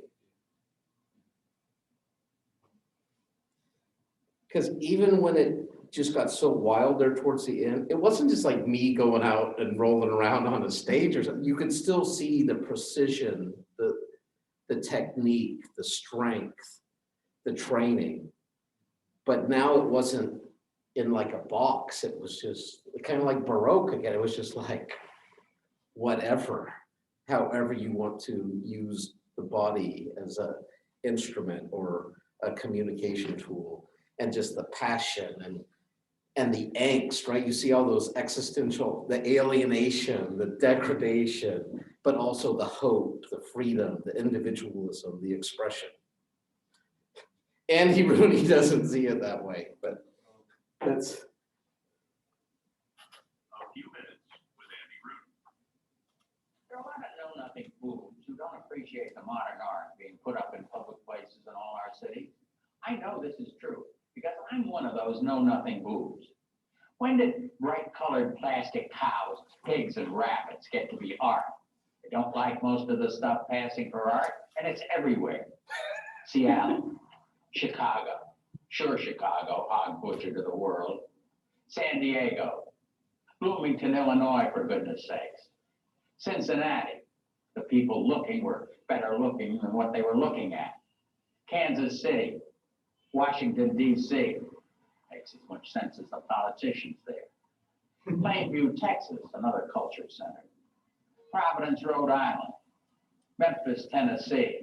Because even when it just got so wild there towards the end, it wasn't just like me going out and rolling around on a stage or something. You could still see the precision, the technique, the strength, the training. But now it wasn't in like a box. It was just kind of like Baroque again. It was just like whatever, however you want to use the body as an instrument or a communication tool, and just the passion and the angst, right? You see all those existential, the alienation, the degradation, but also the hope, the freedom, the individualism, the expression. Andy Rooney doesn't see it that way, but that's. A few minutes with Andy Rooney. There are a lot of know-nothing fools who don't appreciate the modern art being put up in public places in all our cities. I know this is true because I'm one of those know-nothing fools. When did bright-colored plastic cows, pigs, and rabbits get to be art? I don't like most of the stuff passing for art, and it's everywhere. Seattle, Chicago, hog butcher to the world. San Diego, Bloomington, Illinois, for goodness sakes. Cincinnati, the people looking were better looking than what they were looking at. Kansas City, Washington, D.C., makes as much sense as the politicians there. Plainview, Texas, another culture center. Providence, Rhode Island. Memphis, Tennessee.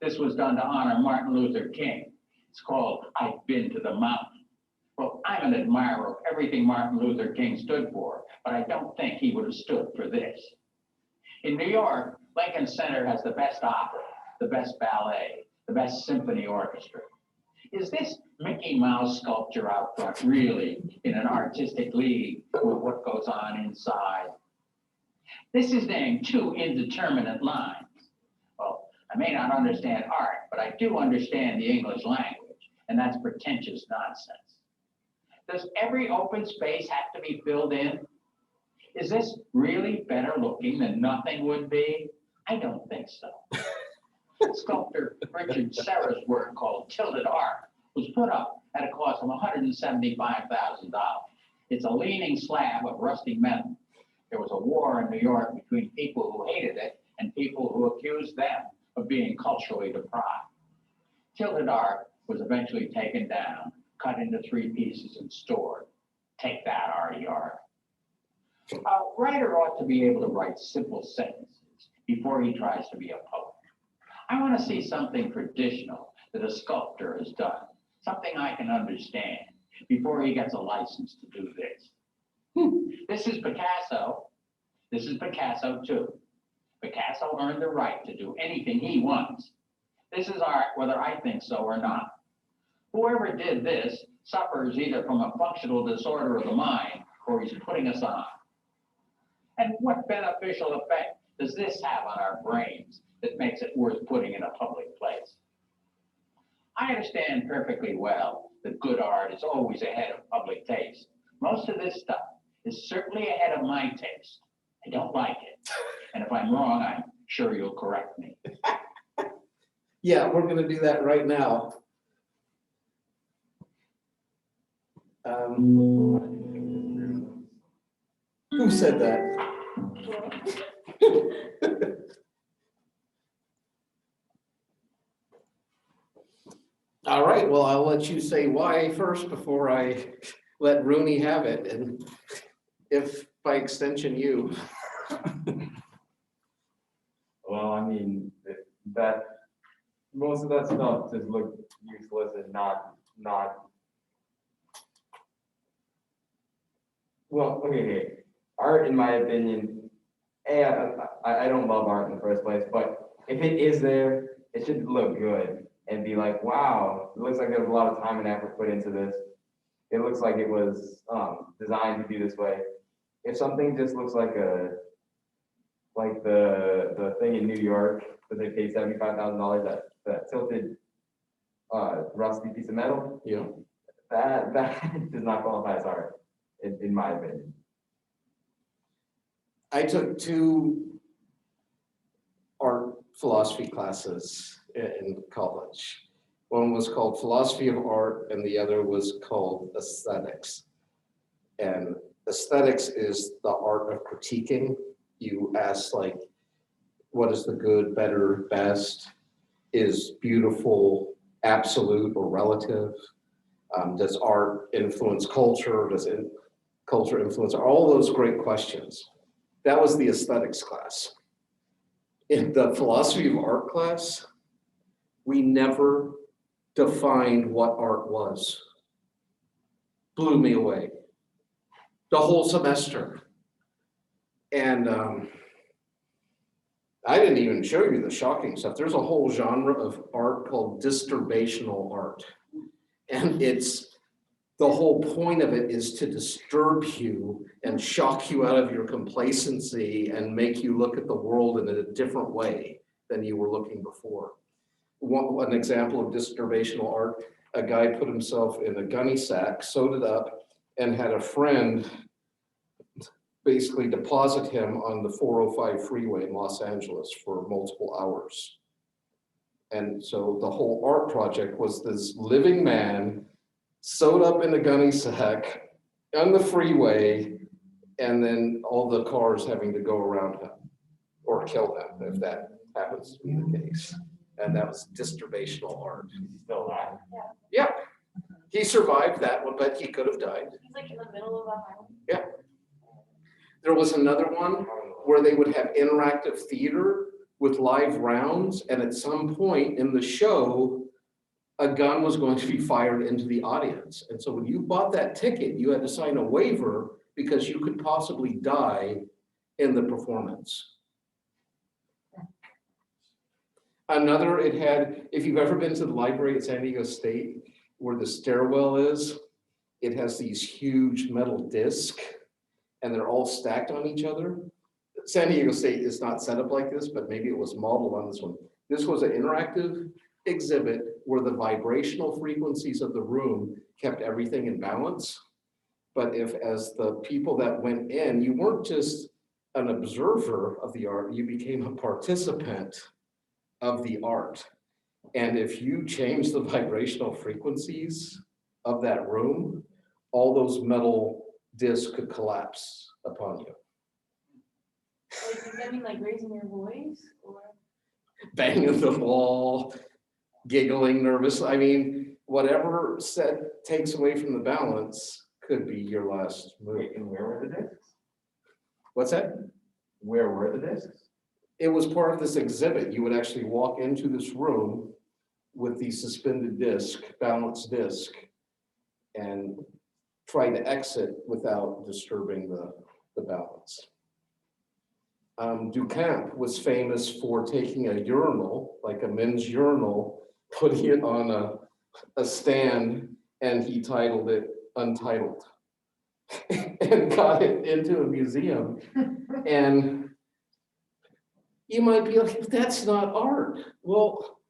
This was done to honor Martin Luther King. It's called I've Been to the Mountain. Well, I'm an admirer of everything Martin Luther King stood for, but I don't think he would have stood for this. In New York, Lincoln Center has the best opera, the best ballet, the best symphony orchestra. Is this Mickey Mouse sculpture out front really in an artistic league with what goes on inside? This is named two indeterminate lines. Well, I may not understand art, but I do understand the English language, and that's pretentious nonsense. Does every open space have to be filled in? Is this really better looking than nothing would be? I don't think so. Sculptor Richard Serra's work called Tilted Art was put up at a cost of $175,000. It's a leaning slab of rusty metal. There was a war in New York between people who hated it and people who accused them of being culturally deprived. Tilted Art was eventually taken down, cut into 3 pieces and stored. Take that, arty art. A writer ought to be able to write simple sentences before he tries to be a poet. I want to see something traditional that a sculptor has done, something I can understand, before he gets a license to do this. This is Picasso. This is Picasso too. Picasso earned the right to do anything he wants. This is art whether I think so or not. Whoever did this suffers either from a functional disorder of the mind or he's putting us on. And what beneficial effect does this have on our brains that makes it worth putting in a public place? I understand perfectly well that good art is always ahead of public taste. Most of this stuff is certainly ahead of my taste. I don't like it. And if I'm wrong, I'm sure you'll correct me. Yeah, we're going to do that right now. Who said that? All right, well, I'll let you say why first before I let Rooney have it, and if by extension you. Well, I mean, that, most of that stuff just looked useless and not. Well, okay, art, in my opinion, I don't love art in the first place, but if it is there, it should look good and be like, wow, it looks like there was a lot of time and effort put into this. It looks like it was designed to be this way. If something just looks like the thing in New York that they paid $75,000, that tilted rusty piece of metal, You know, that does not qualify as art, in my opinion. I took 2 art philosophy classes in college. One was called Philosophy of Art and the other was called Aesthetics. And aesthetics is the art of critiquing. You ask like, what is the good, better, best? Is beautiful absolute or relative? Does art influence culture? Does culture influence? All those great questions. That was the aesthetics class. In the philosophy of art class, we never defined what art was. Blew me away. The whole semester. And I didn't even show you the shocking stuff. There's a whole genre of art called disturbational art. And the whole point of it is to disturb you and shock you out of your complacency and make you look at the world in a different way than you were looking before. One example of disturbational art, a guy put himself in a gunny sack, sewed it up, and had a friend basically deposit him on the 405 freeway in Los Angeles for multiple hours. And so the whole art project was this living man sewed up in a gunny sack on the freeway, and then all the cars having to go around him or kill him if that happens to be the case. And that was disturbational art. Is he still alive? Yeah, he survived that one, but he could have died. He's like in the middle of a highway. Yeah. There was another one where they would have interactive theater with live rounds, and at some point in the show, a gun was going to be fired into the audience. And so when you bought that ticket, you had to sign a waiver because you could possibly die in the performance. Another, it had, if you've ever been to the library at San Diego State, where the stairwell is, it has these huge metal discs and they're all stacked on each other. San Diego State is not set up like this, but maybe it was modeled on this one. This was an interactive exhibit where the vibrational frequencies of the room kept everything in balance. But if, as the people that went in, you weren't just an observer of the art, you became a participant of the art. And if you change the vibrational frequencies of that room, all those metal discs could collapse upon you. Like, does that mean like raising your voice or? Banging the wall, giggling, nervous. I mean, whatever takes away from the balance could be your last move. Wait, and where were the discs? What's that? Where were the discs? It was part of this exhibit. You would actually walk into this room with the suspended disc, balanced disc, and try to exit without disturbing the balance. Duchamp was famous for taking a urinal, like a men's urinal, putting it on a stand, and he titled it Untitled and got it into a museum. And you might be like, that's not art. Well,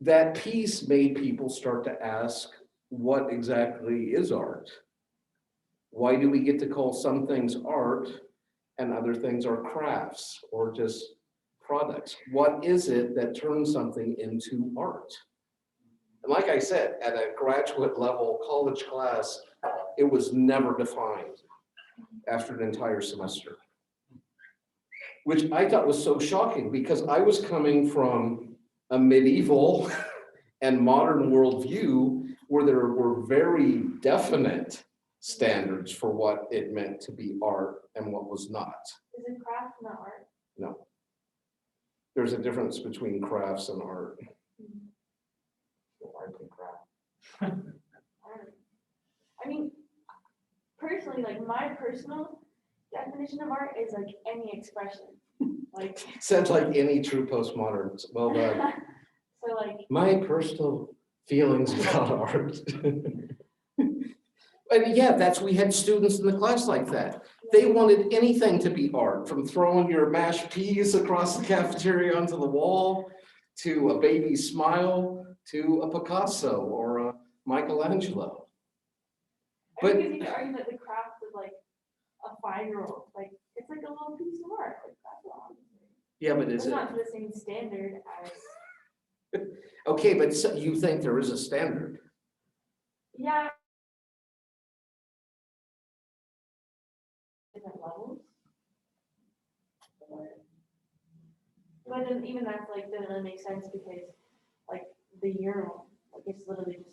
that piece made people start to ask, what exactly is art? Why do we get to call some things art and other things are crafts or just products? What is it that turns something into art? And like I said, at a graduate level college class, it was never defined after an entire semester, which I thought was so shocking because I was coming from a medieval and modern worldview, where there were very definite standards for what it meant to be art and what was not. Is it craft, not art? No. There's a difference between crafts and art. Art and craft. Art. I mean, personally, like my personal definition of art is like any expression. Like Sounds like any true postmodern. Well done. so like My personal feelings about art. And yeah, we had students in the class like that. They wanted anything to be art, from throwing your mashed peas across the cafeteria onto the wall, to a baby's smile, to a Picasso or a Michelangelo. I But- think you could argue that the craft is like a 5-year-old. Like it's like a little piece of art. Like that's all. Yeah, but It's is it, not to the same standard as okay, but so you think there is a standard? yeah. Different levels. But then even that's like doesn't really make sense because like the urinal, like it's literally just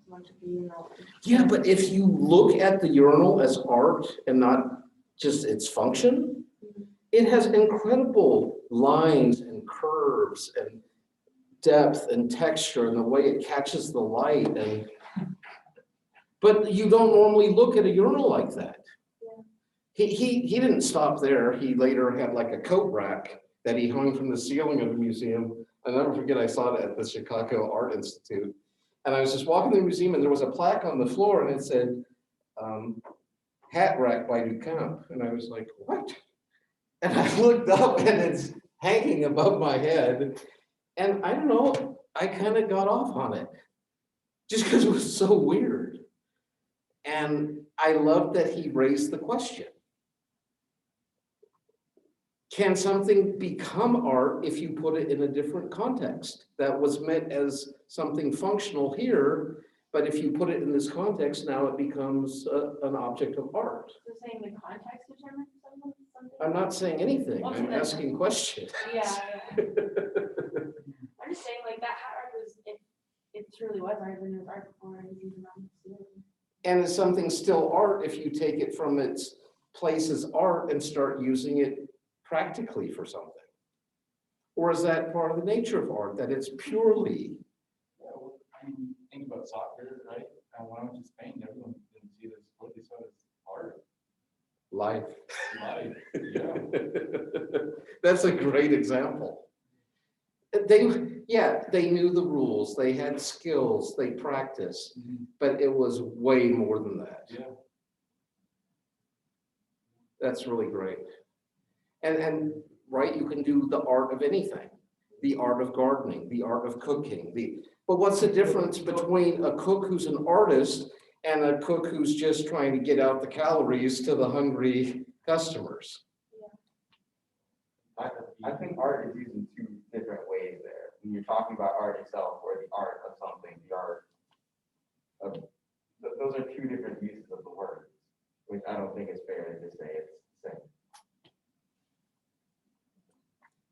a bunch of urinal. Yeah, but if you look at the urinal as art and not just its function, it has incredible lines and curves and depth and texture and the way it catches the light and, but you don't normally look at a urinal like that. He didn't stop there. He later had like a coat rack that he hung from the ceiling of the museum. I'll never forget, I saw it at the Chicago Art Institute. And I was just walking the museum and there was a plaque on the floor and it said, hat rack by Duchamp. And I was like, what? And I looked up and it's hanging above my head. And I don't know, I kind of got off on it just because it was so weird. And I love that he raised the question. Can something become art if you put it in a different context that was meant as something functional here, but if you put it in this context, now it becomes an object of art? You're saying the context determines something? I'm not saying anything, Okay, I'm that's- asking questions. Yeah. I'm just saying like that hat rack was, it truly was art, and it was art before it was even on the ceiling. And is something still art if you take it from its place as art and start using it practically for something? Or is that part of the nature of art, that it's purely? Yeah, well, I mean, think about soccer, right? And when I went to Spain, everyone didn't see this, what they saw as art, Life. life, yeah. That's a great example. They knew the rules, they had skills, they practiced, but it was way more than that. Yeah. That's really great. And right, you can do the art of anything, the art of gardening, the art of cooking, but what's the difference between a cook who's an artist and a cook who's just trying to get out the calories to the hungry customers? I think art is used in two different ways there. When you're talking about art itself or the art of something, the art of, those are two different uses of the word, which I don't think is fair to just say it's the same.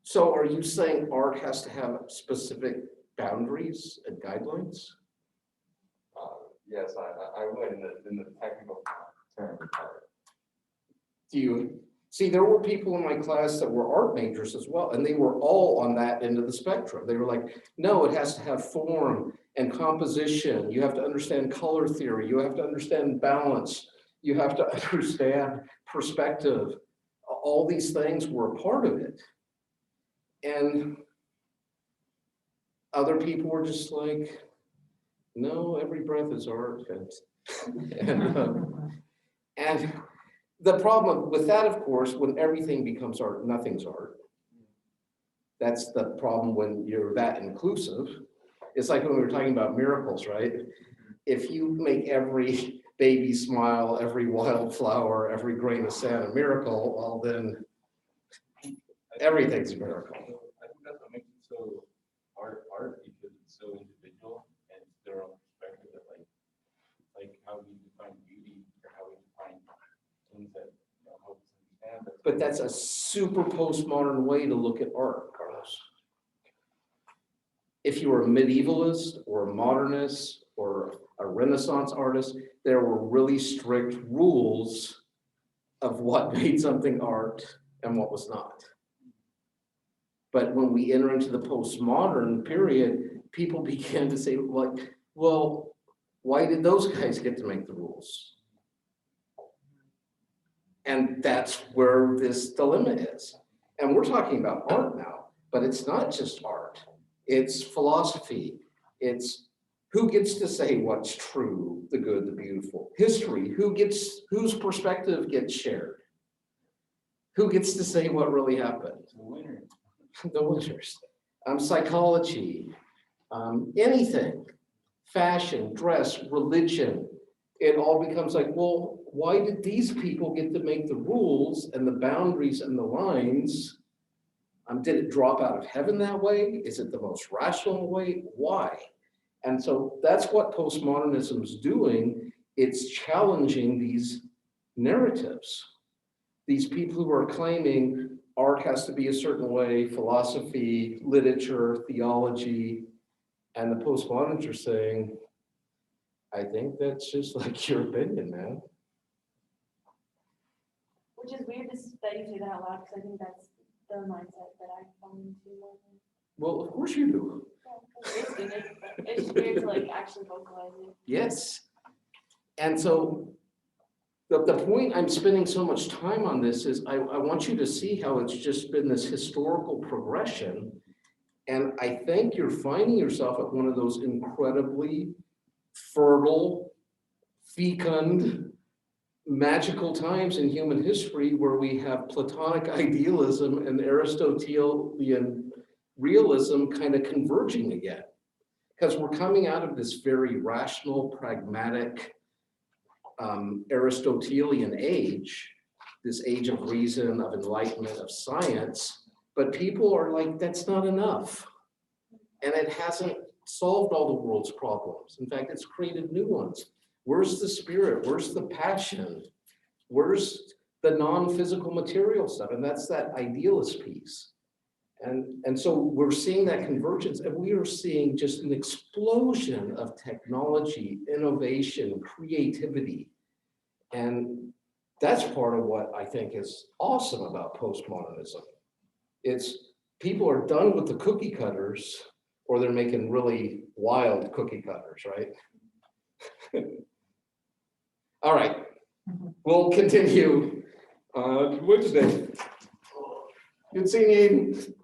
So are you saying art has to have specific boundaries and guidelines? Yes, I would in the technical term of art. Do you see, there were people in my class that were art majors as well, and they were all on that end of the spectrum. They were like, no, it has to have form and composition. You have to understand color theory. You have to understand balance. You have to understand perspective. All these things were a part of it. And other people were just like, no, every breath is art. And the problem with that, of course, when everything becomes art, nothing's art. That's the problem when you're that inclusive. It's like when we were talking about miracles, right? If you make every baby smile, every wildflower, every grain of sand a miracle, well then everything's a miracle. I think that's what makes it so art because it's so individual and it's their own perspective of like how we define beauty or how we define things that help us understand. But that's a super postmodern way to look at art, Carlos. If if you were a medievalist or a modernist or a Renaissance artist, there were really strict rules of what made something art and what was not. But when we enter into the postmodern period, people began to say, like, well, why did those guys get to make the rules? And that's where this dilemma is. And we're talking about art now, but it's not just art. It's philosophy. It's who gets to say what's true, the good, the beautiful. History, whose perspective gets shared? Who gets to say what really happened? The winner. The winners. Psychology, anything, fashion, dress, religion. It all becomes like, well, why did these people get to make the rules and the boundaries and the lines? Did it drop out of heaven that way? Is it the most rational way? Why? And so that's what postmodernism is doing. It's challenging these narratives. These people who are claiming art has to be a certain way, philosophy, literature, theology, and the postmoderns are saying, I think that's just like your opinion, man. Which is weird that you say that out loud, because I think that's the mindset that I fall into. Well, of course you do. It's just weird to like actually vocalize it. Yes. And so the point I'm spending so much time on this is I want you to see how it's just been this historical progression. And I think you're finding yourself at one of those incredibly fertile, fecund, magical times in human history where we have Platonic idealism and Aristotelian realism kind of converging again. Because we're coming out of this very rational, pragmatic, Aristotelian age, this age of reason, of enlightenment, of science, but people are like, that's not enough. And it hasn't solved all the world's problems. In fact, it's created new ones. Where's the spirit? Where's the passion? Where's the non-physical material stuff? And that's that idealist piece. And so we're seeing that convergence, and we are seeing just an explosion of technology, innovation, creativity. And that's part of what I think is awesome about postmodernism. It's people are done with the cookie cutters, or they're making really wild cookie cutters, right? All right, we'll continue on Wednesday. Good seeing you.